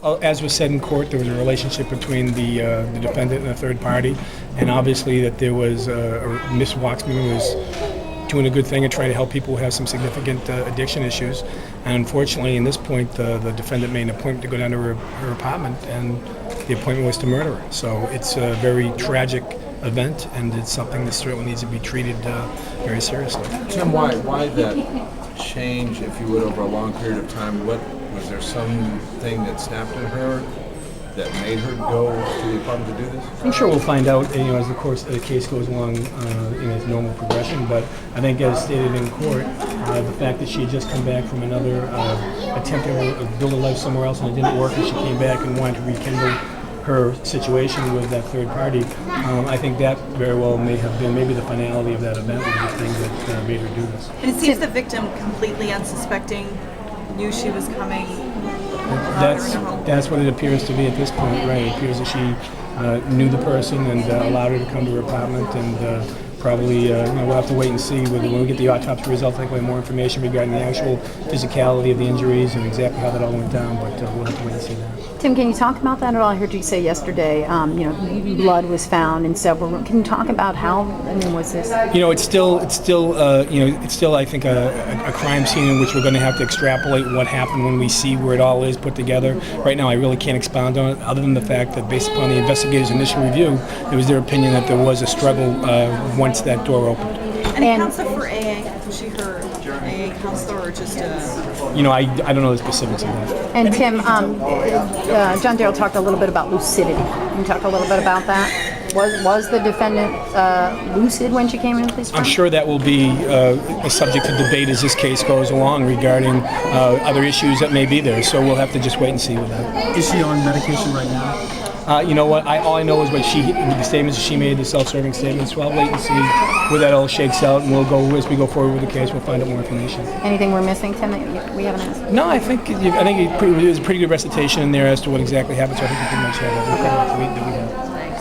as was said in court, there was a relationship between the defendant and a third party, and obviously that there was Miss Waxman was doing a good thing and trying to help people who have some significant addiction issues. And unfortunately, in this point, the defendant made an appointment to go down to her apartment, and the appointment was to murder her. So it's a very tragic event, and it's something that certainly needs to be treated very seriously. Tim, why that change, if you would, over a long period of time? What was there something that snapped in her that made her go to the apartment to do this? I'm sure we'll find out, as the case goes along in its normal progression. But I think, as stated in court, the fact that she had just come back from another attempt to build a life somewhere else and it didn't work, and she came back and wanted to rekindle her situation with that third party, I think that very well may have been maybe the finality of that event was the thing that made her do this. And it seems the victim, completely unsuspecting, knew she was coming. That's what it appears to be at this point, right? It appears that she knew the person and allowed her to come to her apartment, and probably we'll have to wait and see when we get the autopsy results. I think we'll have more information regarding the actual physicality of the injuries and exactly how that all went down, but we'll have to wait and see that. Tim, can you talk about that at all? I heard you say yesterday, blood was found in several rooms. Can you talk about how? Was this? It's still, I think, a crime scene in which we're going to have to extrapolate what happened when we see where it all is put together. Right now, I really can't expound on it, other than the fact that, based upon the investigators' initial review, it was their opinion that there was a struggle once that door opened. And a counselor for AA, was she her AA counselor or just a... I don't know the specifics of that. And Tim, John Darrell talked a little bit about lucidity. Can you talk a little bit about that? Was the defendant lucid when she came into the police department? I'm sure that will be a subject of debate as this case goes along regarding other issues that may be there. So we'll have to just wait and see with that. Is she on medication right now? You know what? All I know is the statements she made, the self-serving statements. So I'll wait and see where that all shakes out, and as we go forward with the case, we'll find out more information. Anything we're missing, Tim, that we haven't asked? No, I think there's a pretty good recitation in there as to what exactly happened. So I think we pretty much have everything that we have.